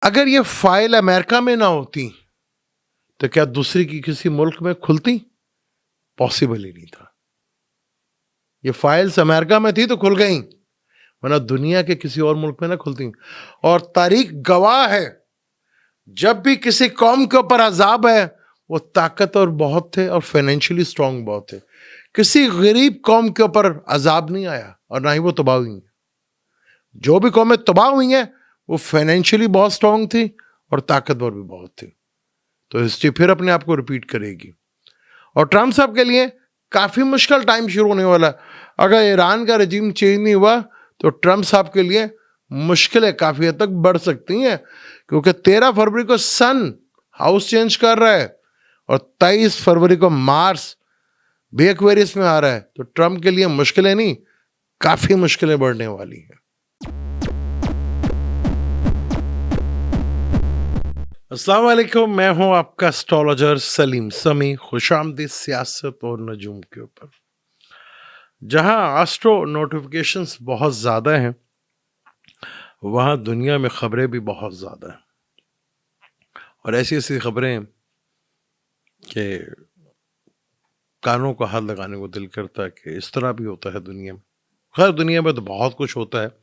अगर ये file America में ना होती तो क्या दूसरी की किसी मुल्क में खुलती? पॉसिबल ही नहीं था। ये फाइल्स अमेरिका में थी तो खुल गई, वरना दुनिया के किसी और मुल्क में ना खुलती। और तारीख गवाह है, जब भी किसी कौम के ऊपर अजाब है, वो ताकतवर बहुत थे और फाइनेंशियली स्ट्रांग बहुत थे। किसी गरीब कौम के ऊपर अजाब नहीं आया और ना ही वो तबाह हुई। जो भी कौमें तबाह हुई हैं वो फाइनेंशियली बहुत स्ट्रांग थी और ताकतवर भी बहुत थी। तो हिस्ट्री फिर अपने आप को रिपीट करेगी। और ट्रम्प साहब के लिए काफी मुश्किल टाइम शुरू होने वाला है। अगर ईरान का रजीम चेंज नहीं हुआ तो ट्रम्प साहब के लिए मुश्किलें काफी हद तक बढ़ सकती हैं, क्योंकि 13 फरवरी को सन हाउस चेंज कर रहा है और 23 फरवरी को मार्स भी एक्वेरियस में आ रहा है। तो ट्रम्प के लिए मुश्किलें नहीं, काफी मुश्किलें बढ़ने वाली हैं। अस्सलाम वालेकुम, मैं हूं आपका एस्ट्रोलॉजर सलीम समी। खुशामदीद सियासत और नजूम के ऊपर, जहां एस्ट्रो नोटिफिकेशंस बहुत ज़्यादा हैं, वहां दुनिया में खबरें भी बहुत ज़्यादा हैं। और ऐसी ऐसी खबरें कि कानों को हाथ लगाने को दिल करता है कि इस तरह भी होता है दुनिया में। खैर, दुनिया में तो बहुत कुछ होता है,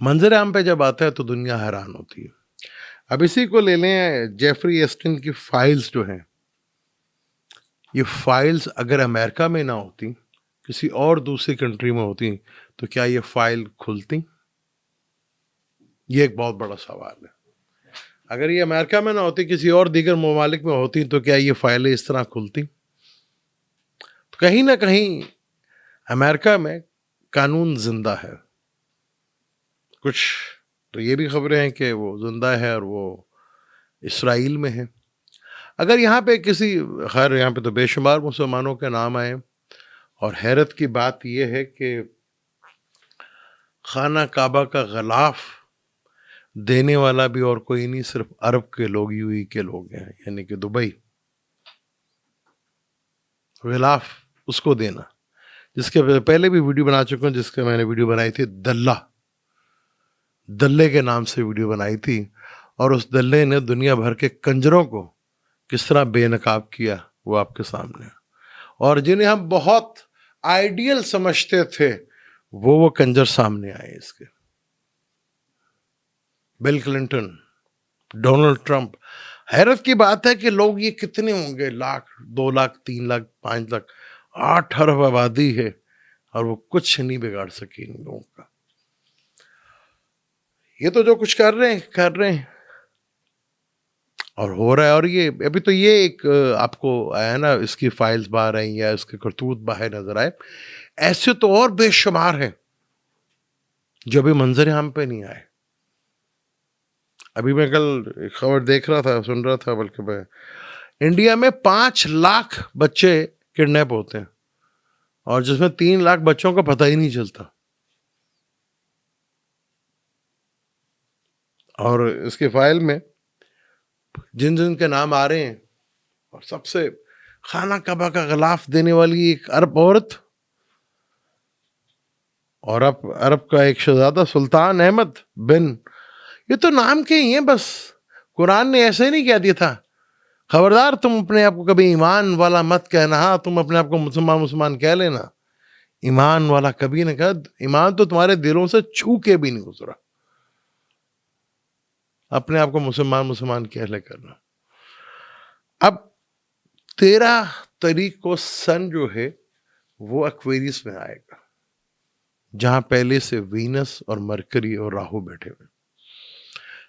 मंजर आम पे जब आता है तो दुनिया हैरान होती है। अब इसी को ले लें, जेफरी एस्टिन की फाइल्स जो हैं, ये फाइल्स अगर अमेरिका में ना होती, किसी और दूसरी कंट्री में होती, तो क्या ये फाइल खुलती? ये एक बहुत बड़ा सवाल है। अगर ये अमेरिका में ना होती, किसी और दीगर ममालिक में होती, तो क्या ये फाइलें इस तरह खुलती? तो कहीं ना कहीं अमेरिका में कानून जिंदा है। कुछ तो ये भी खबरें हैं कि वो जिंदा है और वो इसराइल में है। अगर यहाँ पे किसी, खैर यहाँ पे तो बेशुमार मुसलमानों के नाम आए, और हैरत की बात यह है कि खाना काबा का गलाफ देने वाला भी और कोई नहीं, सिर्फ अरब के लोग, यूएई के लोग हैं, यानी कि दुबई। गिलाफ उसको देना, जिसके पहले भी वीडियो बना चुका हूं, जिसके मैंने वीडियो बनाई थी दल्ले के नाम से वीडियो बनाई थी। और उस दल्ले ने दुनिया भर के कंजरों को किस तरह बेनकाब किया, वो आपके सामने। और जिन्हें हम बहुत आइडियल समझते थे, वो कंजर सामने आए इसके। Bill Clinton, Donald Trump. हैरत की बात है कि लोग ये कितने होंगे, लाख, 2 लाख, 3 लाख, 5 लाख, 8 अरब आबादी है, और वो कुछ नहीं बिगाड़ सके इन लोगों का। ये तो जो कुछ कर रहे हैं और हो रहा है। और ये अभी तो ये एक आपको आया ना, इसकी फाइल्स बाहर आई या इसके करतूत बाहर नजर आए, ऐसे तो और बेशुमार हैं जो अभी मंजर आम पे नहीं आए। अभी मैं कल एक खबर देख रहा था, सुन रहा था, बल्कि मैं, इंडिया में 5 लाख बच्चे किडनैप होते हैं और जिसमें 3 लाख बच्चों का पता ही नहीं चलता। और इसके फाइल में जिन जिन के नाम आ रहे हैं, और सबसे खाना कबा का गिलाफ देने वाली एक अरब औरत, और अब अरब का एक शहजादा सुल्तान अहमद बिन, ये तो नाम के ही हैं बस। कुरान ने ऐसे ही नहीं कह दिया था, खबरदार तुम अपने आप को कभी ईमान वाला मत कहना, हाँ तुम अपने आप को मुसलमान कह लेना, ईमान वाला कभी नहीं कहा। ईमान तो तुम्हारे दिलों से छू के भी नहीं गुजरा, अपने आप को मुसलमान कह ले करना। अब 13 तारीख को सन जो है वो एक्वेरियस में आएगा, जहां पहले से वीनस और मरकरी और राहु बैठे हुए।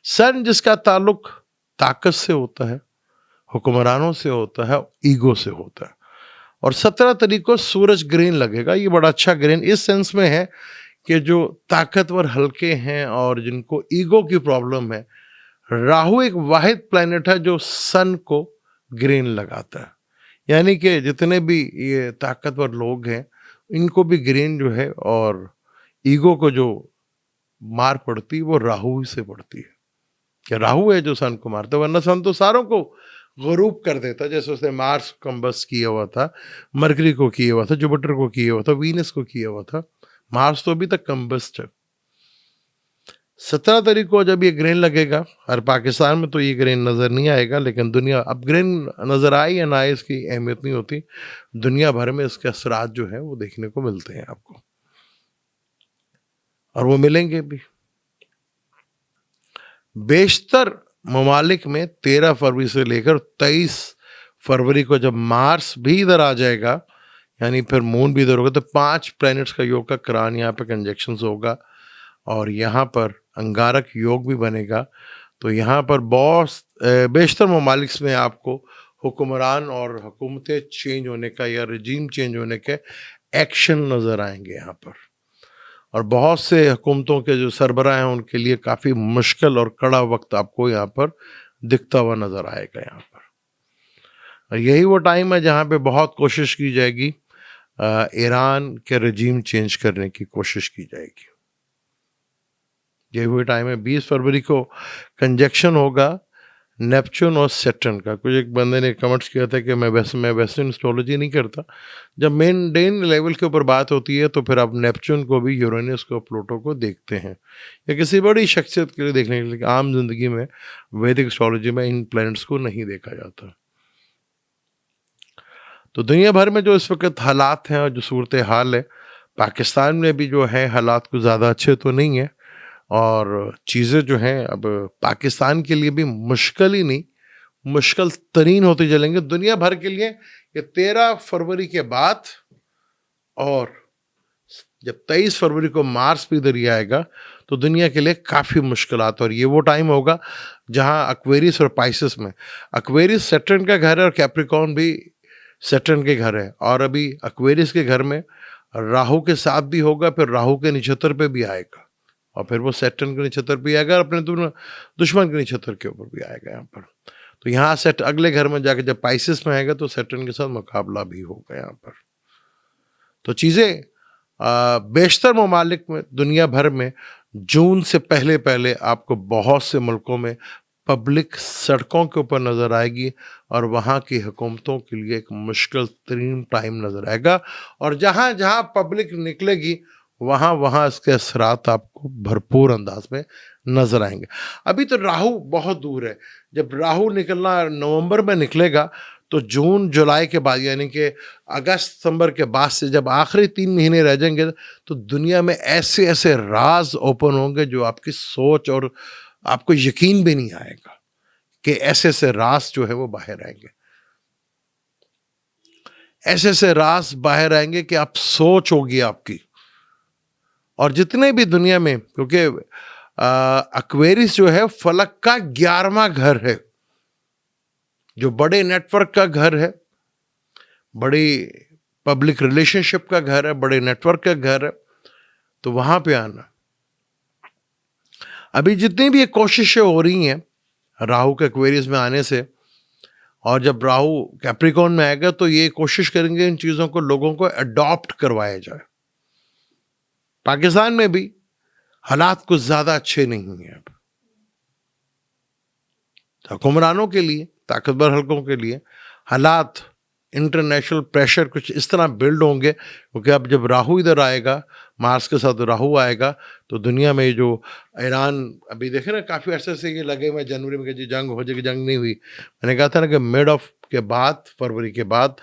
सन जिसका ताल्लुक ताकत से होता है, हुक्मरानों से होता है, ईगो से होता है। और 17 तारीख को सूरज ग्रहण लगेगा। ये बड़ा अच्छा ग्रहण इस सेंस में है कि जो ताकतवर हल्के हैं और जिनको ईगो की प्रॉब्लम है, राहु एक वाहिद प्लैनेट है जो सन को ग्रहण लगाता है। यानी कि जितने भी ये ताकतवर लोग हैं, इनको भी ग्रहण जो है और ईगो को जो मार पड़ती है वो राहु ही से पड़ती है, कि राहु है जो सन को मारता है। वरना सन तो सारों को गरूब कर देता, जैसे उसने मार्स को कंबस्ट किया हुआ था, मरकरी को किया हुआ था, जुपिटर को किया हुआ था, वीनस को किया हुआ था। मार्स तो अभी तक कंबस्ट है। 17 तारीख को जब ये ग्रेन लगेगा, और पाकिस्तान में तो ये ग्रेन नज़र नहीं आएगा, लेकिन दुनिया, अब ग्रेन नज़र आए या ना आए इसकी अहमियत नहीं होती, दुनिया भर में इसके असरात जो हैं वो देखने को मिलते हैं आपको, और वो मिलेंगे भी। बेशतर ममालिक में 13 फरवरी से लेकर 23 फरवरी को जब मार्स भी इधर आ जाएगा, यानी फिर मून भी इधर होगा, तो 5 प्लैनेट्स का योग का करान यहाँ पे कंजक्शन होगा, और यहाँ पर अंगारक योग भी बनेगा। तो यहाँ पर बहुत बेशतर ममालिक में आपको हुक्मरान और हुकूमतें चेंज होने का या रजीम चेंज होने के एक्शन नज़र आएंगे यहाँ पर, और बहुत से हुकूमतों के जो सरबराह हैं उनके लिए काफ़ी मुश्किल और कड़ा वक्त आपको यहाँ पर दिखता हुआ नज़र आएगा यहाँ पर। और यही वो टाइम है जहाँ पे बहुत कोशिश की जाएगी, ईरान के रजीम चेंज करने की कोशिश की जाएगी। यही वो टाइम है। 20 फरवरी को कंजक्शन होगा नेपच्यून और सैटर्न का। कुछ एक बंदे ने कमेंट्स किया था कि मैं वेस्टर्न एस्ट्रोलॉजी नहीं करता। जब मेन डेन लेवल के ऊपर बात होती है तो फिर आप नेपच्यून को भी, यूरेनस को, प्लूटो को देखते हैं, या किसी बड़ी शख्सियत के लिए देखने के लिए। आम जिंदगी में वैदिक एस्ट्रोलॉजी में इन प्लैनेट्स को नहीं देखा जाता। तो दुनिया भर में जो इस वक्त हालात हैं और जो सूरत हाल है, पाकिस्तान में भी जो है हालात कुछ ज़्यादा अच्छे तो नहीं है, और चीज़ें जो हैं अब पाकिस्तान के लिए भी मुश्किल ही नहीं, मुश्किल तरीन होती चलेंगे दुनिया भर के लिए। ये 13 फरवरी के बाद, और जब 23 फरवरी को मार्स भी इधर ही आएगा तो दुनिया के लिए काफ़ी मुश्किलात। और ये वो टाइम होगा जहां एक्वेरियस और पाइसेस में, एक्वेरियस सैटर्न का घर है और कैप्रिकॉर्न भी सैटर्न के घर है, और अभी एक्वेरियस के घर में राहु के साथ भी होगा, फिर राहु के नक्षत्र पे भी आएगा, और फिर वो सैटर्न के नक्षत्र पे आएगा, अपने दुश्मन के नक्षत्र के ऊपर भी आएगा यहाँ पर। तो यहाँ सेट अगले घर में जाकर जब पाइसेस में आएगा तो सैटर्न के साथ मुकाबला भी होगा यहाँ पर। तो चीज़ें बेशतर ममालिक में दुनिया भर में जून से पहले पहले आपको बहुत से मुल्कों में पब्लिक सड़कों के ऊपर नज़र आएगी, और वहाँ की हुकूमतों के लिए एक मुश्किल तरीन टाइम नज़र आएगा। और जहाँ जहाँ पब्लिक निकलेगी वहाँ वहाँ इसके असरात आपको भरपूर अंदाज में नज़र आएंगे। अभी तो राहु बहुत दूर है। जब राहु निकलना नवंबर में निकलेगा तो जून जुलाई के बाद, यानी कि अगस्त सितंबर के बाद से जब आखिरी 3 महीने रह जाएंगे तो दुनिया में ऐसे ऐसे राज ओपन होंगे जो आपकी सोच और आपको यकीन भी नहीं आएगा कि ऐसे ऐसे राज जो है वो बाहर आएंगे। ऐसे ऐसे राज बाहर आएंगे कि आप सोच होगी आपकी। और जितने भी दुनिया में, क्योंकि एक्वेरियस जो है फलक का 11वां घर है, जो बड़े नेटवर्क का घर है, बड़ी पब्लिक रिलेशनशिप का घर है, बड़े नेटवर्क का घर है, तो वहां पे आना। अभी जितनी भी कोशिशें हो रही हैं राहु के एक्वेरियस में आने से, और जब राहु कैप्रिकॉर्न में आएगा तो ये कोशिश करेंगे इन चीज़ों को लोगों को अडॉप्ट करवाया जाए। पाकिस्तान में भी हालात कुछ ज़्यादा अच्छे नहीं हैं। अब हुक्मरानों के लिए, ताकतवर हलकों के लिए हालात, इंटरनेशनल प्रेशर कुछ इस तरह बिल्ड होंगे, क्योंकि अब जब राहु इधर आएगा, मार्स के साथ राहु आएगा, तो दुनिया में जो ईरान, अभी देखे ना काफ़ी अर्से से ये लगे हुए जनवरी में कि जी जंग हो जाएगी, जंग नहीं हुई। मैंने कहा था ना कि मिड ऑफ के बाद, फरवरी के बाद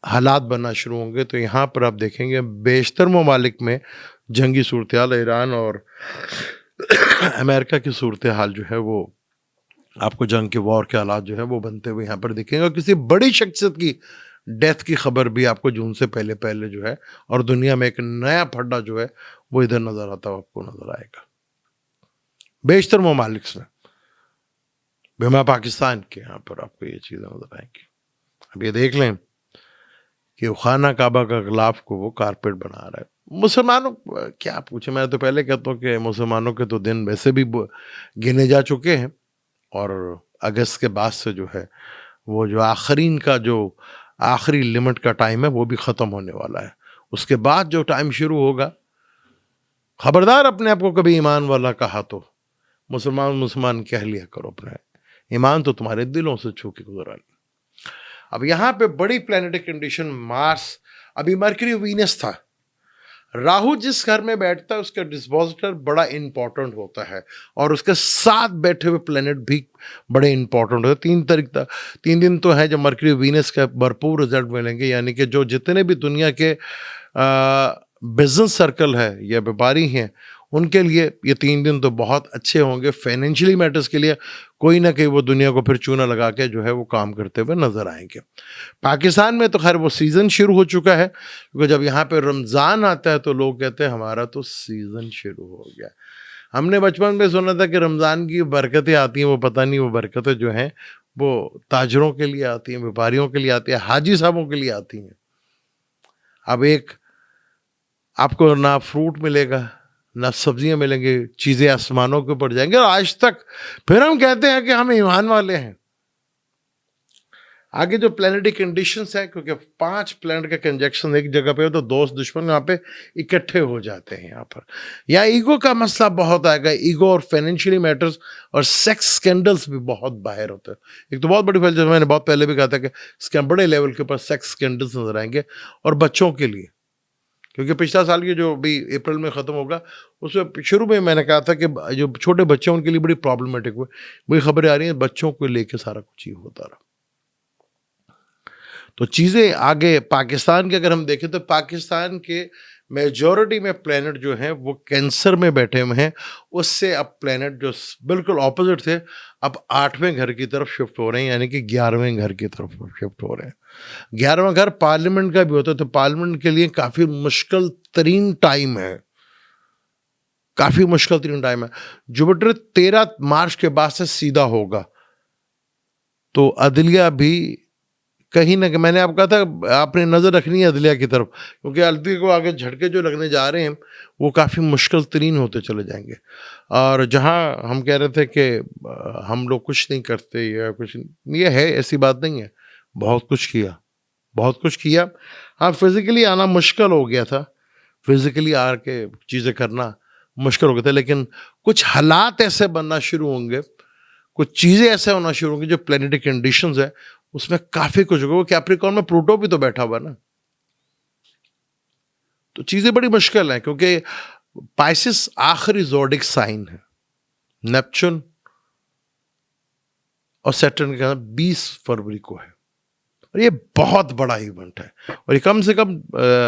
हालात बनना शुरू होंगे। तो यहाँ पर आप देखेंगे बेशतर ममालिक में जंगी सूरत हाल, ईरान और अमेरिका की सूरत हाल जो है वो आपको जंग के वॉर के हालात जो है वो बनते हुए यहाँ पर दिखेंगे। और किसी बड़ी शख्सियत की डेथ की खबर भी आपको जून से पहले पहले जो है, और दुनिया में एक नया फड्डा जो है वो इधर नजर आता हुआ आपको नजर आएगा बेशतर ममालिक में, बिमा पाकिस्तान के। यहाँ पर आपको ये चीज़ें नजर आएंगी। अब ये देख लें कि खाना काबा का गिलाफ को वो कारपेट बना रहा है। मुसलमानों क्या पूछे, मैं तो पहले कहता हूँ कि मुसलमानों के तो दिन वैसे भी गिने जा चुके हैं, और अगस्त के बाद से जो है वो जो आखरीन का जो आखिरी लिमिट का टाइम है वो भी ख़त्म होने वाला है। उसके बाद जो टाइम शुरू होगा, खबरदार अपने आप को कभी ईमान वाला कहा तो मुसलमान कह लिया करो, अपना ईमान तो तुम्हारे दिलों से छू के गुजरा। अब यहाँ पे बड़ी प्लैनेटरी कंडीशन, मार्स, अभी मरकरी वीनस था, राहु जिस घर में बैठता है उसका डिस्पोजिटर बड़ा इंपॉर्टेंट होता है, और उसके साथ बैठे हुए प्लेनेट भी बड़े इंपॉर्टेंट होते हैं। 3 दिन तो है जब मरकरी वीनस का भरपूर रिजल्ट मिलेंगे, यानी कि जो जितने भी दुनिया के बिजनेस सर्कल है या व्यापारी हैं उनके लिए ये 3 दिन तो बहुत अच्छे होंगे। फाइनेंशियली मैटर्स के लिए कोई ना कहीं वो दुनिया को फिर चूना लगा के जो है वो काम करते हुए नजर आएंगे। पाकिस्तान में तो खैर वो सीज़न शुरू हो चुका है, क्योंकि जब यहाँ पे रमज़ान आता है तो लोग कहते हैं हमारा तो सीज़न शुरू हो गया। हमने बचपन में सुना था कि रमज़ान की बरकतें आती हैं, वो पता नहीं वो बरकतें जो हैं वो ताजरों के लिए आती हैं, व्यापारियों के लिए आती हैं, हाजी साहबों के लिए आती हैं। अब एक आपको ना फ्रूट मिलेगा ना सब्जियां मिलेंगी, चीज़ें आसमानों के ऊपर जाएंगे, और आज तक फिर हम कहते हैं कि हम ईमान वाले हैं। आगे जो प्लैनेटरी कंडीशंस है, क्योंकि 5 प्लैनेट का कंजक्शन एक जगह पे हो तो दोस्त दुश्मन यहाँ पे इकट्ठे हो जाते हैं। यहाँ पर या ईगो का मसला बहुत आएगा, ईगो और फाइनेंशियली मैटर्स और सेक्स स्कैंडल्स भी बहुत बाहर होते हैं। एक तो बहुत बड़ी फैल, जैसे मैंने बहुत पहले भी कहा था कि बड़े लेवल के ऊपर सेक्स स्कैंडल्स नजर आएंगे। और बच्चों के लिए, क्योंकि पिछला साल ये जो भी अप्रैल में ख़त्म होगा उसमें शुरू में मैंने कहा था कि जो छोटे बच्चे हैं उनके लिए बड़ी प्रॉब्लमेटिक हुई, वही खबरें आ रही हैं बच्चों को लेके सारा कुछ ही होता रहा। तो चीज़ें आगे पाकिस्तान के अगर हम देखें तो पाकिस्तान के मेजॉरिटी में प्लैनेट जो हैं वो कैंसर में बैठे हुए हैं। उससे अब प्लैनेट जो बिल्कुल ऑपोजिट थे अब 8वें घर की तरफ शिफ्ट हो रहे हैं, यानी कि 11वें घर की तरफ शिफ्ट हो रहे हैं। 11वां घर पार्लियामेंट का भी होता है, तो पार्लियामेंट के लिए काफ़ी मुश्किल तरीन टाइम है, काफ़ी मुश्किल तरीन टाइम है। जुपिटर 13 मार्च के बाद से सीधा होगा, तो अदलिया भी कहीं ना, मैंने आपको कहा था आपने नज़र रखनी है अदलिया की तरफ, क्योंकि अदलिया को आगे झटके जो लगने जा रहे हैं वो काफ़ी मुश्किल तरीन होते चले जाएंगे। और जहां हम कह रहे थे कि हम लोग कुछ नहीं करते या कुछ, ये है ऐसी बात नहीं है, बहुत कुछ किया, बहुत कुछ किया। हाँ, फिज़िकली आना मुश्किल हो गया था, फिज़िकली आके चीज़ें करना मुश्किल हो गया था, लेकिन कुछ हालात ऐसे बनना शुरू होंगे, कुछ चीज़ें ऐसे होना शुरू होंगी जो प्लैनेटरी कंडीशंस है उसमें काफ़ी कुछ होगा। कैप्रिकॉर्न में प्लूटो भी तो बैठा हुआ ना, तो चीज़ें बड़ी मुश्किल हैं, क्योंकि पाइसिस आखिरी ज़ोडिक साइन है। नेपच्यून और सैटर्न का 20 फरवरी को है, और ये बहुत बड़ा इवेंट है, और ये कम से कम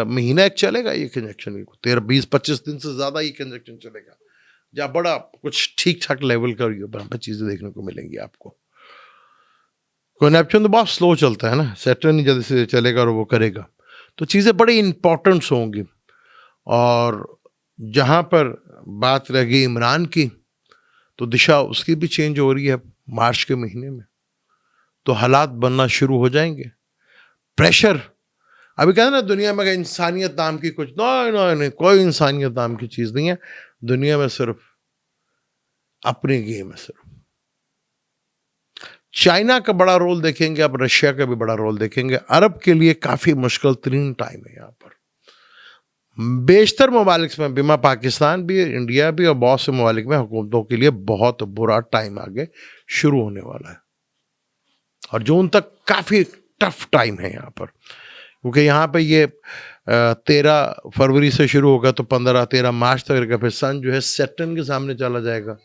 महीना एक चलेगा ये कंजक्शन, 13-20-25 दिन से ज़्यादा ये कंजक्शन चलेगा, जहाँ बड़ा कुछ ठीक ठाक लेवल का चीज़ें देखने को मिलेंगी आपको। नेपच्यून तो बहुत स्लो चलता है ना, सैटर्न ही जल्दी से चलेगा और वो करेगा, तो चीज़ें बड़ी इंपॉर्टेंट्स होंगी। और जहाँ पर बात रह गई इमरान की, तो दिशा उसकी भी चेंज हो रही है मार्च के महीने में, तो हालात बनना शुरू हो जाएंगे। प्रेशर, अभी कहते हैं ना दुनिया में इंसानियत नाम की कुछ नहीं, कोई इंसानियत नाम की चीज़ नहीं है दुनिया में, सिर्फ अपनी गेम है। सिर्फ चाइना का बड़ा रोल देखेंगे, अब रशिया का भी बड़ा रोल देखेंगे। अरब के लिए काफ़ी मुश्किल तरीन टाइम है यहाँ पर, बेशतर ममालिक में, बिमा पाकिस्तान भी, इंडिया भी और बहुत से ममालिक में हुकूमतों के लिए बहुत बुरा टाइम आगे शुरू होने वाला है, और जून तक काफ़ी टफ टाइम है यहाँ पर, क्योंकि यहाँ पे ये 13 फरवरी से शुरू होगा तो 15-13 मार्च तक रहेगा। फिर सन जो है सैटर्न के सामने चला जाएगा,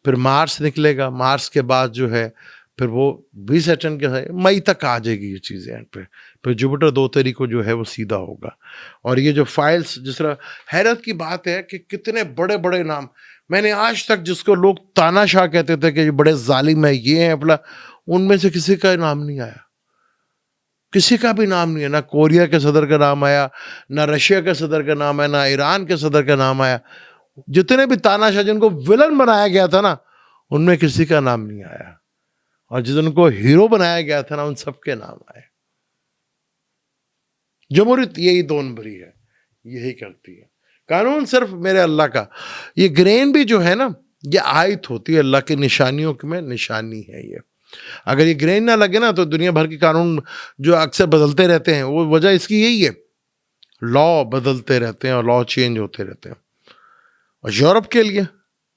फिर मार्च निकलेगा, मार्च के बाद जो है फिर वो भी सैटर्न के है, मई तक आ जाएगी ये चीज़ें एंड पे। फिर जुपिटर 2 तारीख को जो है वो सीधा होगा। और ये जो फाइल्स, जिस तरह हैरत की बात है कि कितने बड़े बड़े नाम, मैंने आज तक जिसको लोग तानाशाह कहते थे कि बड़े जालिम है, ये है अपना, उनमें से किसी का नाम नहीं आया, किसी का भी नाम नहीं है। ना कोरिया के सदर का नाम आया, ना रशिया के सदर का नाम आया, ना ईरान के सदर का नाम आया। जितने भी तानाशाह जिनको विलन बनाया गया था ना, उनमें किसी का नाम नहीं आया, और जिनको हीरो बनाया गया था ना, उन सबके नाम आए। जमहूरियत यही 2 नंबरी है, यही करती है। कानून सिर्फ मेरे अल्लाह का। ये ग्रेन भी जो है ना, ये आयत होती है अल्लाह की निशानियों में, निशानी है ये। अगर ये ग्रेन ना लगे ना तो दुनिया भर के कानून जो अक्सर बदलते रहते हैं, वो वजह इसकी यही है, लॉ बदलते रहते हैं और लॉ चेंज होते रहते हैं। और यूरोप के लिए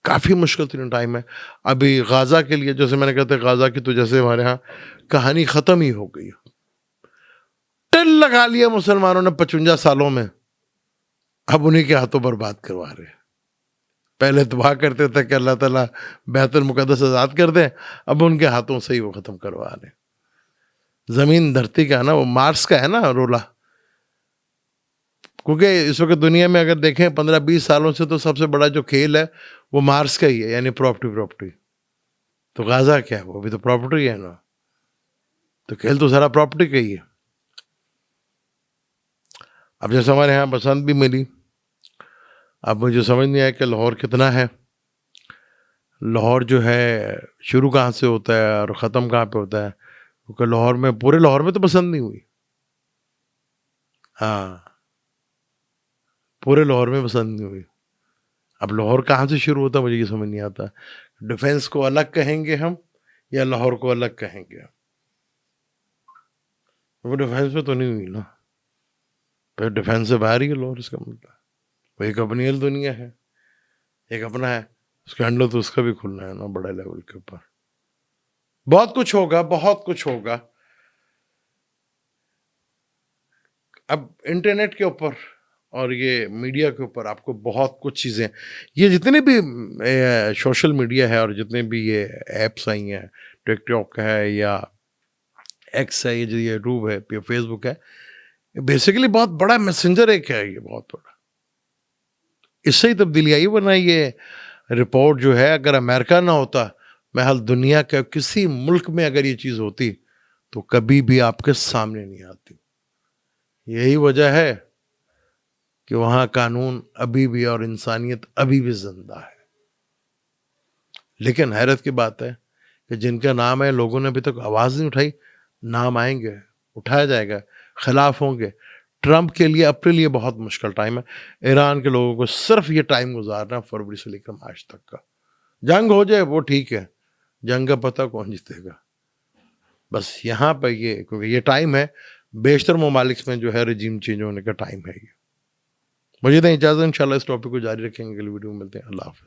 काफ़ी मुश्किल तरीन टाइम है। अभी गाज़ा के लिए, जैसे मैंने कहते गाज़ा की तो जैसे हमारे यहाँ कहानी ख़त्म ही हो गई, टिल लगा लिया मुसलमानों ने 55 सालों में, अब उन्हीं के हाथों बर्बाद करवा रहे हैं। पहले दुआ करते थे कि अल्लाह ताला बैतुल मुक़द्दस आज़ाद कर दे, अब उनके हाथों से ही वो ख़त्म करवा रहे हैं। ज़मीन धरती का है ना, वो मार्स का है ना रोला। क्योंकि इस वक़्त दुनिया में अगर देखें 15-20 सालों से तो सबसे बड़ा जो खेल है वो मार्स का ही है, यानी प्रॉपर्टी। तो गाज़ा क्या है, वो भी तो प्रॉपर्टी है ना। तो खेल तो सारा प्रॉपर्टी का ही है। अब जैसे हमारे यहाँ बसंत भी मिली, अब मुझे समझ नहीं आया कि लाहौर कितना है। लाहौर जो है शुरू कहाँ से होता है और ख़त्म कहाँ पे होता है, क्योंकि लाहौर में, पूरे लाहौर में तो बसंत नहीं हुई। हाँ, पूरे लाहौर में बसंत नहीं हुई। अब लाहौर कहाँ से शुरू होता है मुझे ये समझ नहीं आता। डिफेंस को अलग कहेंगे हम या लाहौर को अलग कहेंगे हम? वो डिफेंस में तो नहीं हुई ना, फिर डिफेंस से बाहर ही है लाहौर, इसका मतलब वो एक अपनी अलग दुनिया है, एक अपना है। उसके अंडर तो उसका भी खुलना है ना बड़ा लेवल के ऊपर। बहुत कुछ होगा, बहुत कुछ होगा। अब इंटरनेट के ऊपर और ये मीडिया के ऊपर आपको बहुत कुछ चीज़ें, ये जितने भी सोशल मीडिया है और जितने भी ये ऐप्स आई हैं, टिकटॉक है या एक्स है, ये जो यूट्यूब है, फेसबुक है, बेसिकली बहुत बड़ा मैसेंजर एक है, ये बहुत बड़ा। इससे ही तब्दीली आई, वरना ये रिपोर्ट जो है, अगर अमेरिका ना होता, महल दुनिया के किसी मुल्क में अगर ये चीज़ होती तो कभी भी आपके सामने नहीं आती। यही वजह है कि वहाँ कानून अभी भी और इंसानियत अभी भी जिंदा है। लेकिन हैरत की बात है कि जिनका नाम है, लोगों ने अभी तक आवाज़ नहीं उठाई। नाम आएंगे, उठाया जाएगा, खिलाफ होंगे। ट्रंप के लिए, अप्रैल ये बहुत मुश्किल टाइम है। ईरान के लोगों को सिर्फ ये टाइम गुजारना, फरवरी से लेकर मार्च तक का। जंग हो जाए वो ठीक है, जंग का पता कौन जीतेगा। बस यहाँ पर ये, क्योंकि ये टाइम है, बेशतर ममालिक में जो है रजीम चेंज होने का टाइम है ये। मुझे तो इजाज़त, इंशाल्लाह इस टॉपिक को जारी रखेंगे, अगली वीडियो में मिलते हैं। अल्लाह हाफ़िज़।